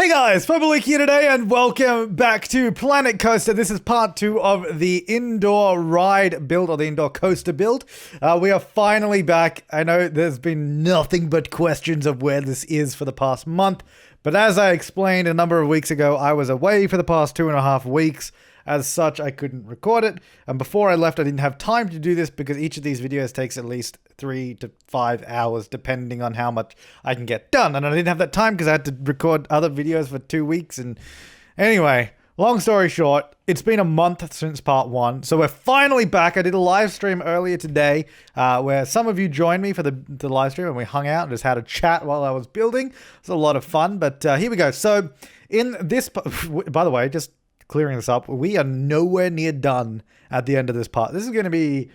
Hey guys, Flabaliki here today and welcome back to Planet Coaster. This is part 2 of the indoor ride build, or the indoor coaster build. We are finally back. I know there's been nothing but questions of where this is for the past month, but as I explained a number of weeks ago, I was away for the past 2.5 weeks. As such, I couldn't record it, and before I left, I didn't have time to do this because each of these videos takes at least 3 to 5 hours, depending on how much I can get done, and I didn't have that time because I had to record other videos for 2 weeks, and anyway, long story short, it's been a month since part 1, so we're finally back. I did a live stream earlier today, where some of you joined me for the live stream, and we hung out and just had a chat while I was building. It was a lot of fun, but here we go. So, in this, by the way, just clearing this up, we are nowhere near done at the end of this part. This is going to be,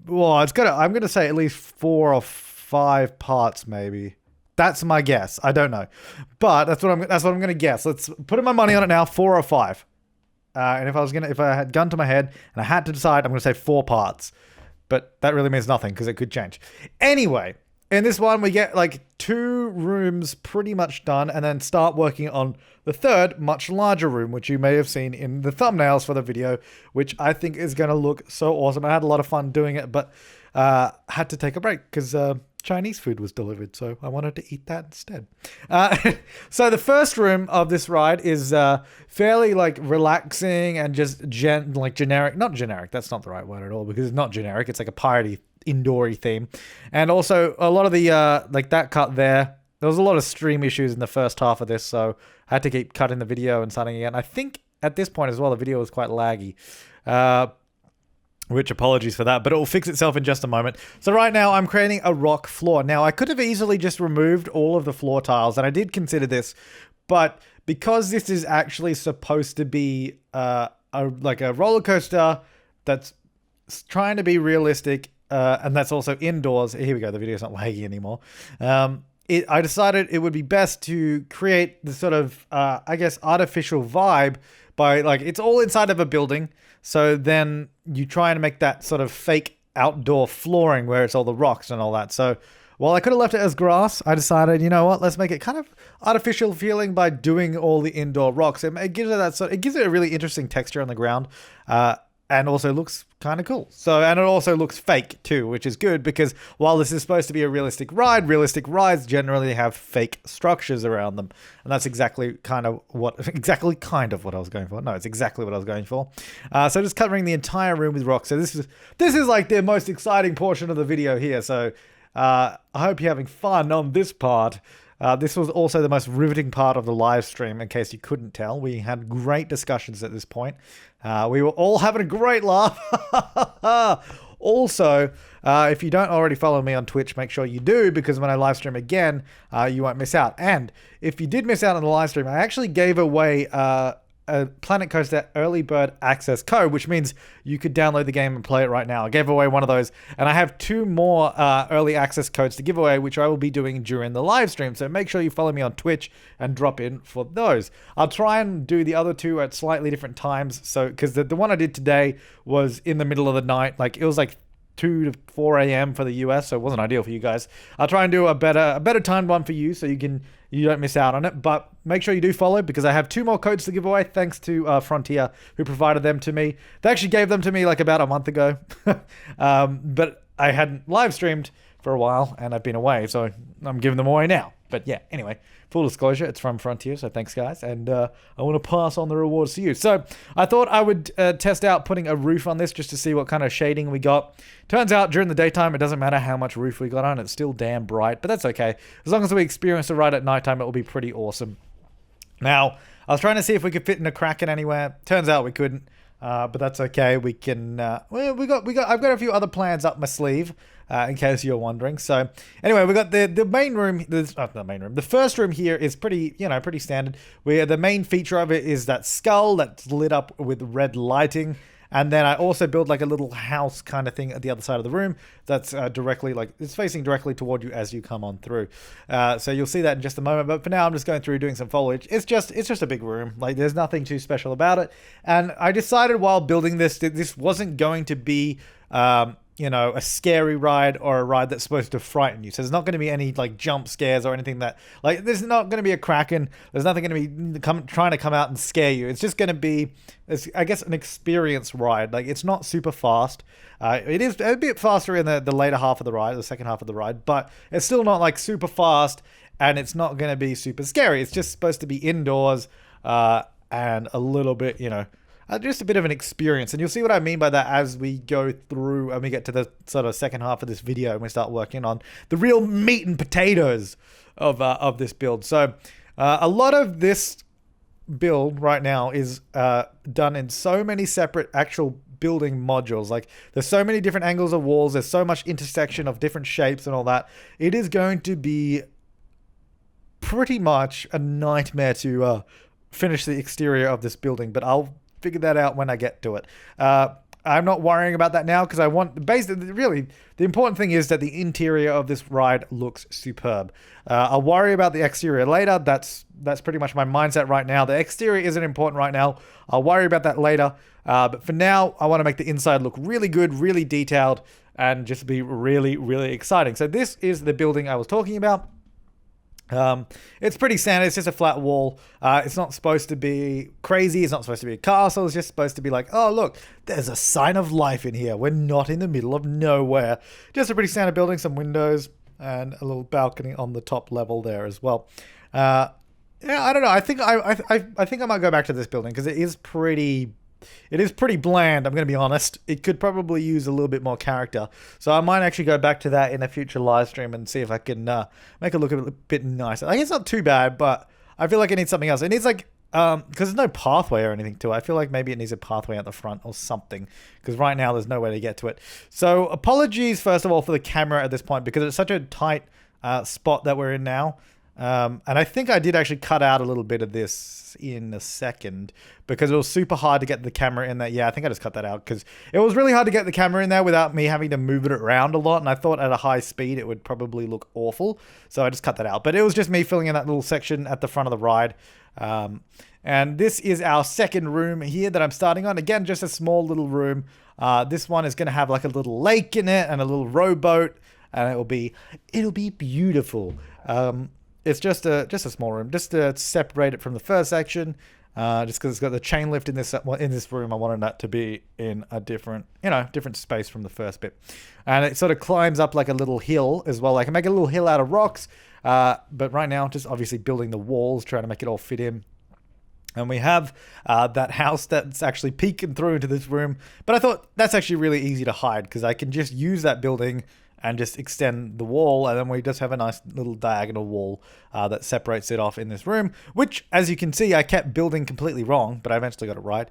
well, I'm going to say at least 4 or 5 parts, maybe. That's my guess. I don't know, but that's what I'm going to guess. Let's put my money on it now. 4 or 5. And if I had gun to my head and I had to decide, I'm going to say 4 parts, but that really means nothing because it could change. Anyway, in this one, we get like 2 rooms pretty much done and then start working on the third, much larger room, which you may have seen in the thumbnails for the video, which I think is going to look so awesome. I had a lot of fun doing it, but had to take a break because Chinese food was delivered, so I wanted to eat that instead. So the first room of this ride is fairly like relaxing and just generic. Not generic, that's not the right word at all because it's not generic. It's like a piratey indoory theme. And also a lot of the like that cut there was a lot of stream issues in the first half of this, so I had to keep cutting the video and starting again. I think at this point as well the video was quite laggy, which apologies for that, but it will fix itself in just a moment. So right now I'm creating a rock floor. Now I could have easily just removed all of the floor tiles, and I did consider this, but because this is actually supposed to be like a roller coaster that's trying to be realistic, and that's also indoors. Here we go. The video's not laggy anymore. I decided it would be best to create the sort of, I guess, artificial vibe by like, it's all inside of a building. So then you try and make that sort of fake outdoor flooring where it's all the rocks and all that. So while I could have left it as grass, I decided, you know what, let's make it kind of artificial feeling by doing all the indoor rocks. It gives it that it gives it a really interesting texture on the ground. And also looks kind of cool. And it also looks fake too, which is good because while this is supposed to be a realistic ride, realistic rides generally have fake structures around them. And that's exactly kind of what I was going for. No, it's exactly what I was going for. So just covering the entire room with rocks. So this is like the most exciting portion of the video here. So I hope you're having fun on this part. This was also the most riveting part of the live stream, in case you couldn't tell. We had great discussions at this point. We were all having a great laugh. Also, if you don't already follow me on Twitch, make sure you do, because when I live stream again, you won't miss out. And if you did miss out on the live stream, I actually gave away a Planet Coaster early bird access code, which means you could download the game and play it right now. I gave away one of those, and I have 2 more early access codes to give away, which I will be doing during the live stream. So make sure you follow me on Twitch and drop in for those. I'll try and do the other 2 at slightly different times. So because the one I did today was in the middle of the night, like it was like 2 to 4 a.m. for the US, so it wasn't ideal for you guys. I'll try and do a better timed one for you so you don't miss out on it, but make sure you do follow because I have 2 more codes to give away thanks to Frontier, who provided them to me. They actually gave them to me like about a month ago, but I hadn't live streamed for a while and I've been away, so I'm giving them away now. But yeah, anyway, full disclosure, it's from Frontier, so thanks guys, and I want to pass on the rewards to you. So I thought I would test out putting a roof on this just to see what kind of shading we got. Turns out during the daytime, it doesn't matter how much roof we got on, it's still damn bright, but that's okay. As long as we experience the ride at nighttime, it will be pretty awesome. Now, I was trying to see if we could fit in a Kraken anywhere. Turns out we couldn't, but that's okay. We can, I've got a few other plans up my sleeve. In case you're wondering. So anyway, we got the main room. The first room here is pretty standard. Where the main feature of it is that skull that's lit up with red lighting. And then I also built like a little house kind of thing at the other side of the room that's it's facing directly toward you as you come on through. So you'll see that in just a moment. But for now, I'm just going through doing some foliage. It's just a big room. Like there's nothing too special about it. And I decided while building this, that this wasn't going to be you know, a scary ride or a ride that's supposed to frighten you. So there's not going to be any like jump scares or anything that like there's not going to be a kraken. There's nothing going to be trying to come out and scare you. It's just going to be, I guess, an experience ride. Like it's not super fast. It is a bit faster in the later half of the ride, the second half of the ride, but it's still not like super fast, and it's not going to be super scary. It's just supposed to be indoors and a little bit, you know, just a bit of an experience. And you'll see what I mean by that as we go through and we get to the sort of second half of this video and we start working on the real meat and potatoes of this build. So a lot of this build right now is done in so many separate actual building modules. Like there's so many different angles of walls. There's so much intersection of different shapes and all that. It is going to be pretty much a nightmare to finish the exterior of this building, but I'll figure that out when I get to it. I'm not worrying about that now because I want basically really the important thing is that the interior of this ride looks superb. I'll worry about the exterior later. That's pretty much my mindset right now. The exterior isn't important right now. I'll worry about that later. But for now, I want to make the inside look really good, really detailed, and just be really, really exciting. So this is the building I was talking about. It's pretty standard. It's just a flat wall. It's not supposed to be crazy. It's not supposed to be a castle. It's just supposed to be like, oh, look, there's a sign of life in here. We're not in the middle of nowhere. Just a pretty standard building, some windows and a little balcony on the top level there as well. Yeah, I don't know. I think I think I might go back to this building because it is pretty bland, I'm going to be honest. It could probably use a little bit more character. So I might actually go back to that in a future live stream and see if I can make it look a bit nicer. I guess it's not too bad, but I feel like it needs something else. It needs like, because there's no pathway or anything to it. I feel like maybe it needs a pathway at the front or something. Because right now there's no way to get to it. So apologies, first of all, for the camera at this point, because it's such a tight spot that we're in now. And I think I did actually cut out a little bit of this in a second because it was super hard to get the camera in there. Yeah, I think I just cut that out because it was really hard to get the camera in there without me having to move it around a lot. And I thought at a high speed, it would probably look awful. So I just cut that out. But it was just me filling in that little section at the front of the ride. And this is our second room here that I'm starting on. Again, just a small little room. This one is going to have like a little lake in it and a little rowboat. And it'll be beautiful. It's just a small room, just to separate it from the first section. Just because it's got the chain lift in this room, I wanted that to be in a different space from the first bit. And it sort of climbs up like a little hill as well. I can make a little hill out of rocks, but right now just obviously building the walls, trying to make it all fit in. And we have that house that's actually peeking through into this room. But I thought that's actually really easy to hide because I can just use that building and just extend the wall, and then we just have a nice little diagonal wall that separates it off in this room, which, as you can see, I kept building completely wrong, but I eventually got it right.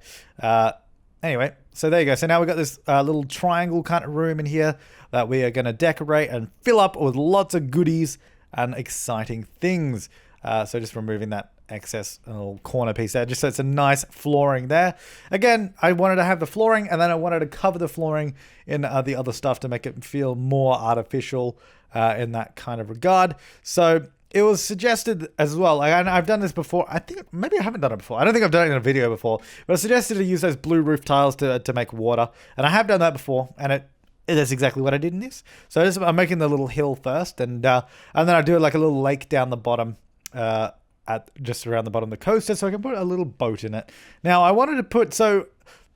Anyway, so there you go. So now we've got this little triangle kind of room in here that we are going to decorate and fill up with lots of goodies and exciting things. So just removing that excess little corner piece there, just so it's a nice flooring there. Again, I wanted to have the flooring, and then I wanted to cover the flooring in the other stuff to make it feel more artificial in that kind of regard. So it was suggested as well, and I've done this before. I think maybe I haven't done it before. I don't think I've done it in a video before, but I suggested to use those blue roof tiles to make water, and I have done that before, and that's exactly what I did in this. So I'm making the little hill first, and then I do like a little lake down the bottom, at just around the bottom of the coaster, so I can put a little boat in it. Now I wanted to put, so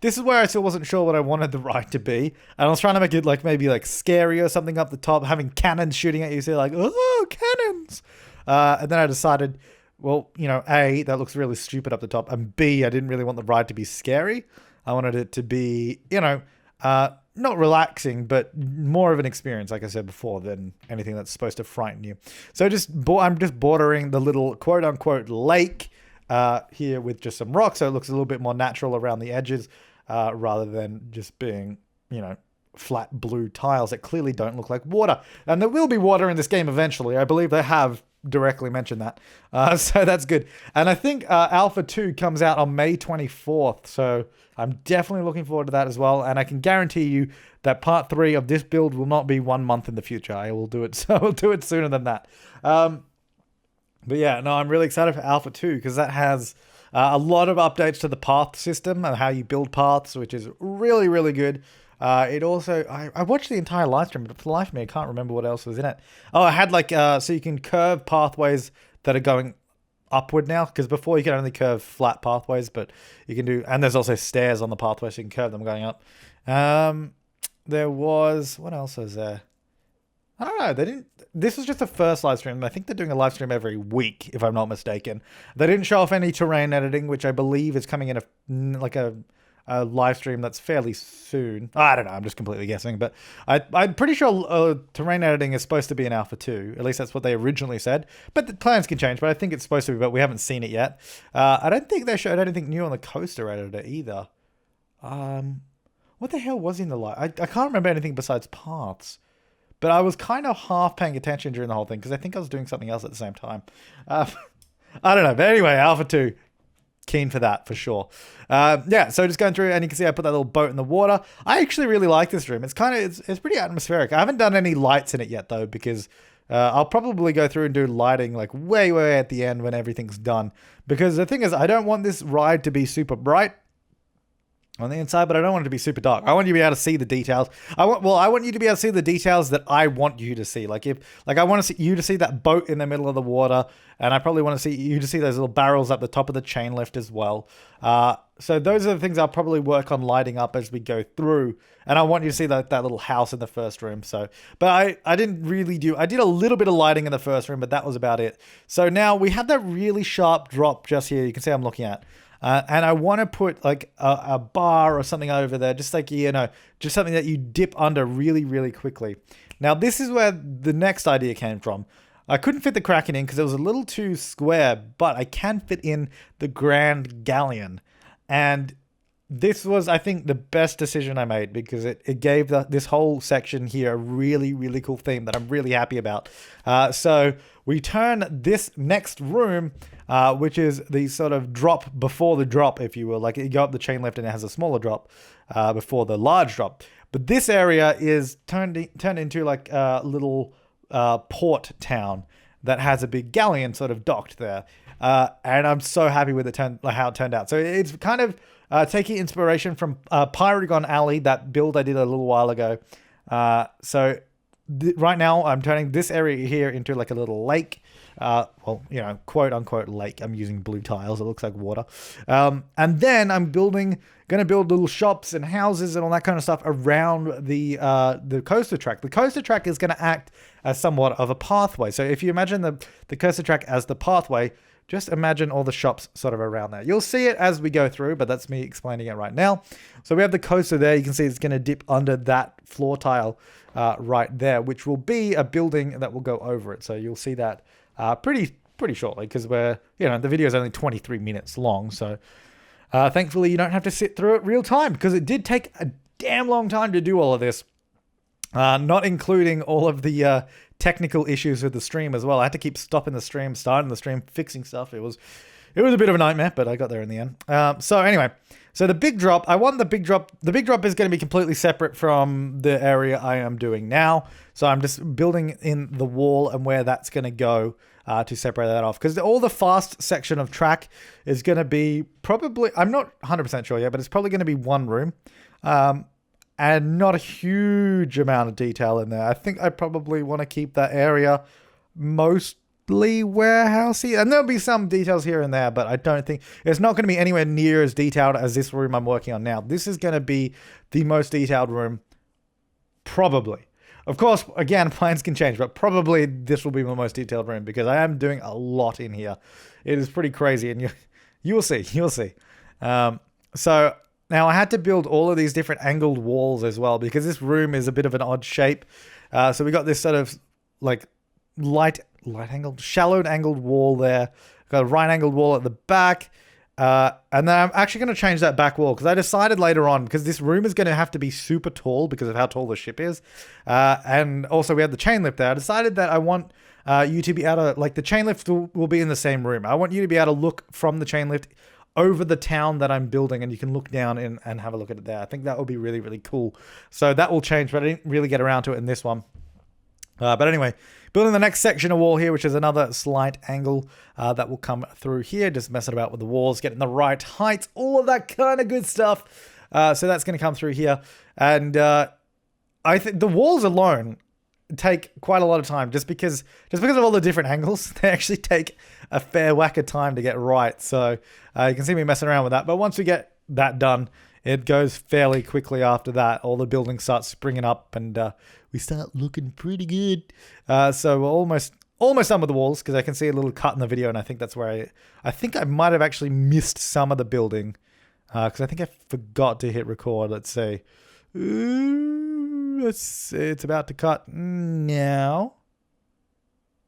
this is where I still wasn't sure what I wanted the ride to be, and I was trying to make it like maybe like scary or something up the top, having cannons shooting at you, so like, oh, cannons. And then I decided, well, you know, A, that looks really stupid up the top, and B, I didn't really want the ride to be scary. I wanted it to be, you know, not relaxing, but more of an experience, like I said before, than anything that's supposed to frighten you. So I'm just bordering the little quote-unquote lake here with just some rocks, so it looks a little bit more natural around the edges, rather than just being, you know, flat blue tiles that clearly don't look like water. And there will be water in this game eventually. I believe they have directly mentioned that. So that's good. And I think Alpha 2 comes out on May 24th, so I'm definitely looking forward to that as well. And I can guarantee you that part 3 of this build will not be 1 month in the future. I will do it, so I'll do it sooner than that. But yeah, no, I'm really excited for Alpha 2 because that has a lot of updates to the path system and how you build paths, which is really, really good. It also, I watched the entire live stream, but for the life of me, I can't remember what else was in it. Oh, I had like, so you can curve pathways that are going upward now, because before you could only curve flat pathways, but you can do, and there's also stairs on the pathway, so you can curve them going up. There was, what else was there? I don't know. They didn't. This was just the first live stream. I think they're doing a live stream every week, if I'm not mistaken. They didn't show off any terrain editing, which I believe is coming in a live stream that's fairly soon. I don't know. I'm just completely guessing, but I'm pretty sure terrain editing is supposed to be in Alpha 2. At least that's what they originally said. But the plans can change. But I think it's supposed to be. But we haven't seen it yet. I don't think they showed anything new on the coaster editor either. What the hell was in the live? I can't remember anything besides paths. But I was kind of half paying attention during the whole thing because I think I was doing something else at the same time. I don't know. But anyway, Alpha 2, keen for that for sure. Yeah, so just going through and you can see I put that little boat in the water. I actually really like this room. It's kind of, it's pretty atmospheric. I haven't done any lights in it yet though because I'll probably go through and do lighting like way at the end when everything's done. Because the thing is, I don't want this ride to be super bright on the inside, but I don't want it to be super dark. I want you to be able to see the details. I want you to be able to see the details that I want you to see. Like I want to see you to see that boat in the middle of the water, and I probably want to see you to see those little barrels up the top of the chain lift as well. So those are the things I'll probably work on lighting up as we go through. And I want you to see that little house in the first room. So, but I didn't really I did a little bit of lighting in the first room, but that was about it. So now we have that really sharp drop just here. You can see I'm looking at. And I want to put like a bar or something over there, just like, you know, just something that you dip under really quickly. Now, this is where the next idea came from. I couldn't fit the Kraken in because it was a little too square, but I can fit in the Grand Galleon. And this was, I think, the best decision I made because it gave this whole section here a really cool theme that I'm really happy about. So we turn this next room, which is the sort of drop before the drop, if you will. Like you go up the chain lift and it has a smaller drop before the large drop. But this area is turned into like a little port town that has a big galleon sort of docked there. And I'm so happy with how it turned out. So it's kind of taking inspiration from Pyragon Alley, that build I did a little while ago. So right now I'm turning this area here into like a little lake. Well, you know, quote unquote lake. I'm using blue tiles. It looks like water. And then I'm going to build little shops and houses and all that kind of stuff around the coaster track. The coaster track is going to act as somewhat of a pathway. So if you imagine the coaster track as the pathway, just imagine all the shops sort of around there. You'll see it as we go through, but that's me explaining it right now. So we have the coaster there. You can see it's going to dip under that floor tile right there, which will be a building that will go over it. So you'll see that pretty shortly because the video is only 23 minutes long. So thankfully you don't have to sit through it real time because it did take a damn long time to do all of this. Not including all of the technical issues with the stream as well. I had to keep stopping the stream, starting the stream, fixing stuff. It was a bit of a nightmare, but I got there in the end. So anyway, so the big drop, I want the big drop. The big drop is going to be completely separate from the area I am doing now. So I'm just building in the wall and where that's going to go to separate that off. Because all the fast section of track is going to be probably, I'm not 100% sure yet, but it's probably going to be one room. And not a huge amount of detail in there. I think I probably want to keep that area mostly warehousey. And there'll be some details here and there, but I don't think... It's not going to be anywhere near as detailed as this room I'm working on now. This is going to be the most detailed room, probably. Of course, again, plans can change, but probably this will be my most detailed room because I am doing a lot in here. It is pretty crazy, and you'll see. So... Now, I had to build all of these different angled walls as well because this room is a bit of an odd shape. So we got this sort of like shallowed angled wall there. Got a right angled wall at the back. And then I'm actually going to change that back wall because I decided later on, because this room is going to have to be super tall because of how tall the ship is. And also we have the chain lift there. I decided that I want you to be able to, like the chain lift will be in the same room. I want you to be able to look from the chain lift over the town that I'm building, and you can look down and have a look at it there. I think that will be really cool. So that will change, but I didn't really get around to it in this one. But anyway, building the next section of wall here, which is another slight angle that will come through here. Just messing about with the walls, getting the right height, all of that kind of good stuff. So that's going to come through here. And I think the walls alone take quite a lot of time just because of all the different angles. They actually take a fair whack of time to get right. So you can see me messing around with that. But once we get that done, it goes fairly quickly after that. All the buildings start springing up and we start looking pretty good. So we're almost done with the walls because I can see a little cut in the video, and I think that's where I think I might have actually missed some of the building because I think I forgot to hit record. Let's see. It's about to cut now.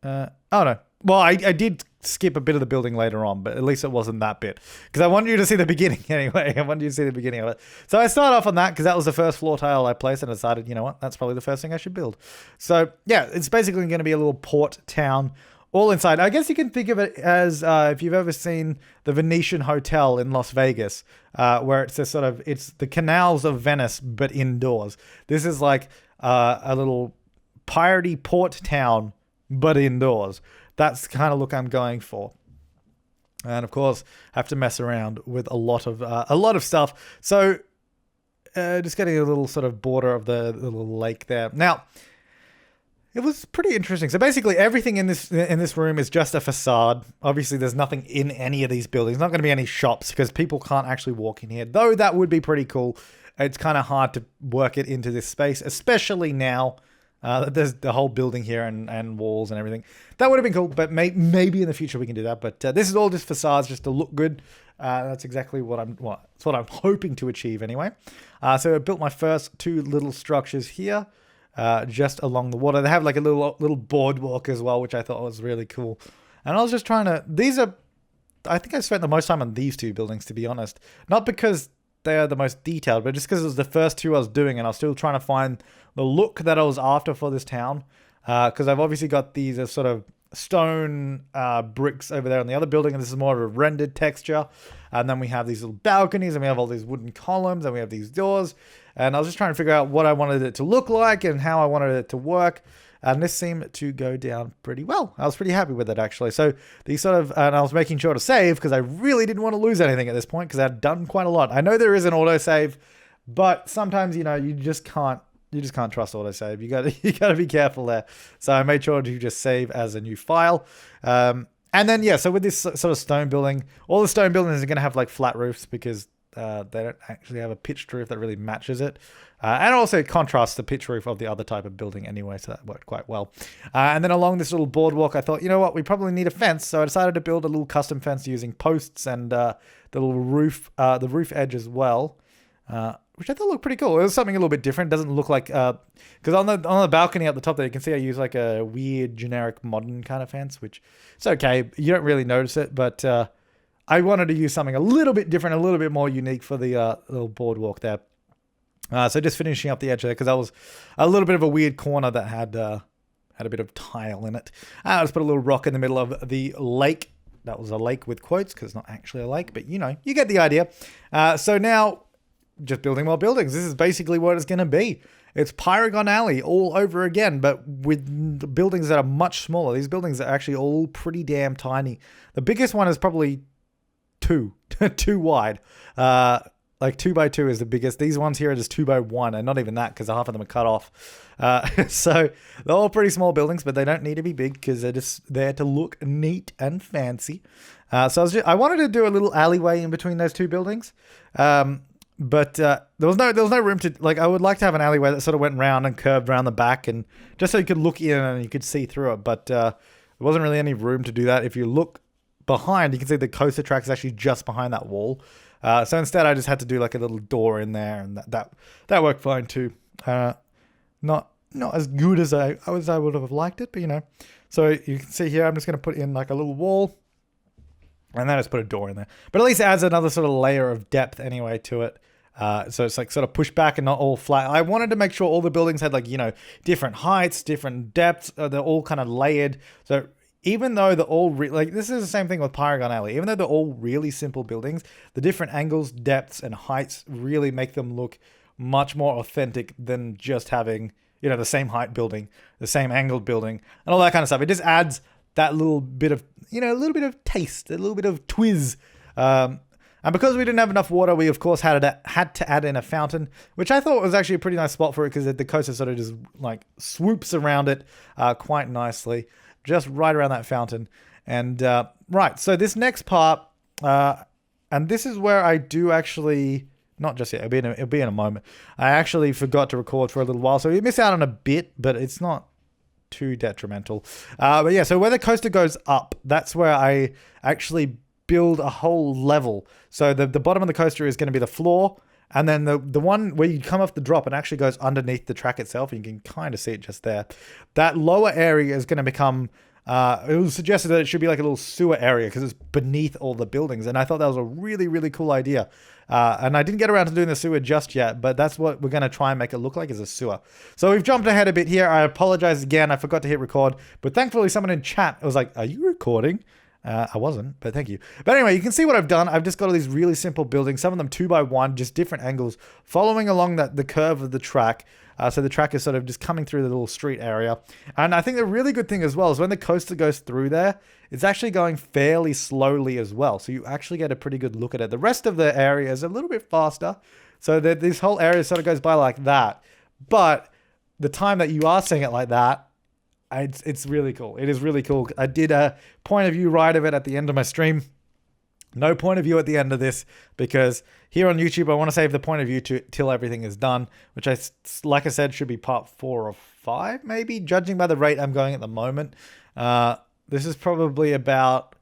Oh no. Well, I did skip a bit of the building later on, but at least it wasn't that bit. Because I wanted you to see the beginning anyway. I wanted you to see the beginning of it. So I started off on that because that was the first floor tile I placed, and I decided, you know what, that's probably the first thing I should build. So yeah, it's basically going to be a little port town all inside. I guess you can think of it as if you've ever seen the Venetian Hotel in Las Vegas, where it's it's the canals of Venice, but indoors. This is like a little piratey port town, but indoors. That's the kind of look I'm going for. And of course, have to mess around with a lot of stuff. So just getting a little sort of border of the little lake there. Now, it was pretty interesting. So basically everything in this room is just a facade. Obviously there's nothing in any of these buildings. Not going to be any shops because people can't actually walk in here. Though that would be pretty cool. It's kind of hard to work it into this space, especially now that there's the whole building here and walls and everything. That would have been cool, but maybe in the future we can do that. But this is all just facades just to look good. That's exactly what I'm hoping to achieve anyway. So I built my first two little structures here. Just along the water. They have like a little boardwalk as well, which I thought was really cool. And I was just trying to... I think I spent the most time on these two buildings, to be honest. Not because they are the most detailed, but just because it was the first two I was doing, and I was still trying to find the look that I was after for this town. Because I've obviously got these sort of stone bricks over there on the other building, and this is more of a rendered texture. And then we have these little balconies, and we have all these wooden columns, and we have these doors. And I was just trying to figure out what I wanted it to look like and how I wanted it to work. And this seemed to go down pretty well. I was pretty happy with it, actually. So these and I was making sure to save because I really didn't want to lose anything at this point because I'd done quite a lot. I know there is an autosave, but sometimes, you just can't trust autosave. You got to be careful there. So I made sure to just save as a new file. And then, yeah, so with this sort of stone building, all the stone buildings are going to have like flat roofs because they don't actually have a pitched roof that really matches it. And also it contrasts the pitched roof of the other type of building anyway, so that worked quite well. And then along this little boardwalk, I thought, you know what, we probably need a fence. So I decided to build a little custom fence using posts and the little roof, the roof edge as well. Which I thought looked pretty cool. It was something a little bit different. It doesn't look like... Because on the balcony at the top there, you can see I use like a weird, generic, modern kind of fence, which it's okay. You don't really notice it, but I wanted to use something a little bit different, a little bit more unique for the little boardwalk there. So just finishing up the edge there, because that was a little bit of a weird corner that had a bit of tile in it. I just put a little rock in the middle of the lake. That was a lake with quotes, because it's not actually a lake, but you get the idea. So now... just building more buildings. This is basically what it's going to be. It's Paragon Alley all over again, but with buildings that are much smaller. These buildings are actually all pretty damn tiny. The biggest one is probably two wide. Like 2 by 2 is the biggest. These ones here are just 2 by 1, and not even that because half of them are cut off. So they're all pretty small buildings, but they don't need to be big because they're just there to look neat and fancy. So I wanted to do a little alleyway in between those two buildings. But there was no room to, like, I would like to have an alleyway that sort of went round and curved around the back, and just so you could look in and you could see through it. But there wasn't really any room to do that. If you look behind, you can see the coaster track is actually just behind that wall. So instead, I just had to do like a little door in there, and that worked fine too. Not as good as I would have liked it, but So you can see here, I'm just going to put in like a little wall. And then I just put a door in there. But at least it adds another sort of layer of depth anyway to it. So it's like sort of pushed back and not all flat. I wanted to make sure all the buildings had like, different heights, different depths. They're all kind of layered. So even though they're all, this is the same thing with Paragon Alley. Even though they're all really simple buildings, the different angles, depths, and heights really make them look much more authentic than just having, the same height building, the same angled building, and all that kind of stuff. It just adds that little bit of, a little bit of taste, a little bit of twizz. And because we didn't have enough water, we of course had to add in a fountain, which I thought was actually a pretty nice spot for it because the coaster sort of just like swoops around it quite nicely, just right around that fountain. And right, so this next part, and this is where I do actually, not just yet, it'll be in a moment. I actually forgot to record for a little while, so you miss out on a bit, but it's not too detrimental. But yeah, so where the coaster goes up, that's where I actually build a whole level. So the bottom of the coaster is going to be the floor, and then the one where you come off the drop and actually goes underneath the track itself, and you can kind of see it just there. That lower area is going to become, it was suggested that it should be like a little sewer area because it's beneath all the buildings, and I thought that was a really, really cool idea. And I didn't get around to doing the sewer just yet, but that's what we're going to try and make it look like, is a sewer. So we've jumped ahead a bit here. I apologize again. I forgot to hit record, but thankfully someone in chat was like, are you recording? I wasn't, but thank you. But anyway, you can see what I've done. I've just got all these really simple buildings, some of them 2x1, just different angles, following along the curve of the track. So the track is sort of just coming through the little street area. And I think the really good thing as well is when the coaster goes through there, it's actually going fairly slowly as well. So you actually get a pretty good look at it. The rest of the area is a little bit faster. So that this whole area sort of goes by like that. But the time that you are seeing it like that, it's really cool. It is really cool. I did a point of view ride of it at the end of my stream. No point of view at the end of this because here on YouTube, I want to save the point of view till everything is done, which like I said, should be part 4 or 5, maybe, judging by the rate I'm going at the moment. This is probably about,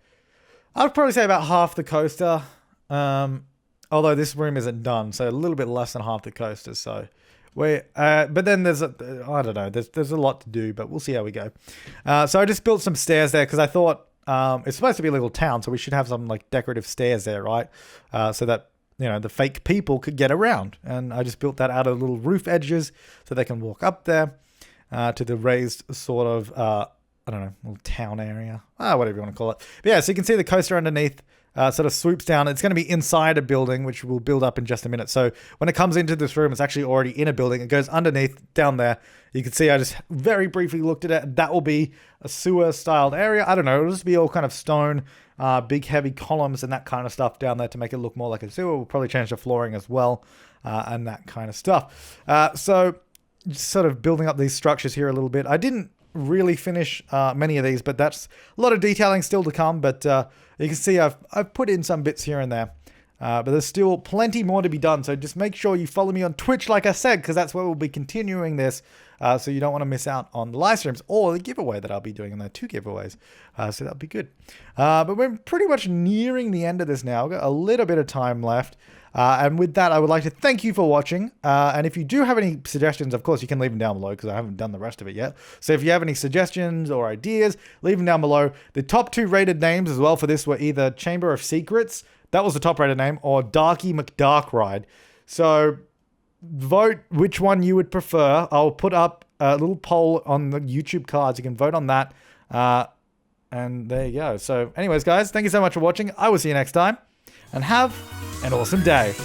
I would probably say about half the coaster. Although this room isn't done, so a little bit less than half the coaster. So but then there's I don't know, there's a lot to do, but we'll see how we go. So I just built some stairs there because I thought it's supposed to be a little town, so we should have some like decorative stairs there, right? So that, you know, the fake people could get around. And I just built that out of little roof edges so they can walk up there to the raised sort of, I don't know, little town area, whatever you want to call it. But yeah, so you can see the coaster underneath sort of swoops down. It's going to be inside a building, which we'll build up in just a minute. So when it comes into this room, it's actually already in a building. It goes underneath down there. You can see I just very briefly looked at it. That will be a sewer styled area. I don't know. It'll just be all kind of stone, big heavy columns and that kind of stuff down there to make it look more like a sewer. We'll probably change the flooring as well and that kind of stuff. So just sort of building up these structures here a little bit. I didn't really finish many of these, but that's a lot of detailing still to come. But you can see I've put in some bits here and there, but there's still plenty more to be done. So just make sure you follow me on Twitch, like I said, because that's where we'll be continuing this. So you don't want to miss out on the live streams or the giveaway that I'll be doing, and there are 2 giveaways. So that'll be good. But we're pretty much nearing the end of this now. We've got a little bit of time left. And with that, I would like to thank you for watching. And if you do have any suggestions, of course, you can leave them down below because I haven't done the rest of it yet. So if you have any suggestions or ideas, leave them down below. The top 2 rated names as well for this were either Chamber of Secrets, that was the top rated name, or Darky McDark Ride. So vote which one you would prefer. I'll put up a little poll on the YouTube cards. You can vote on that. And there you go. So anyways, guys, thank you so much for watching. I will see you next time. And have an awesome day.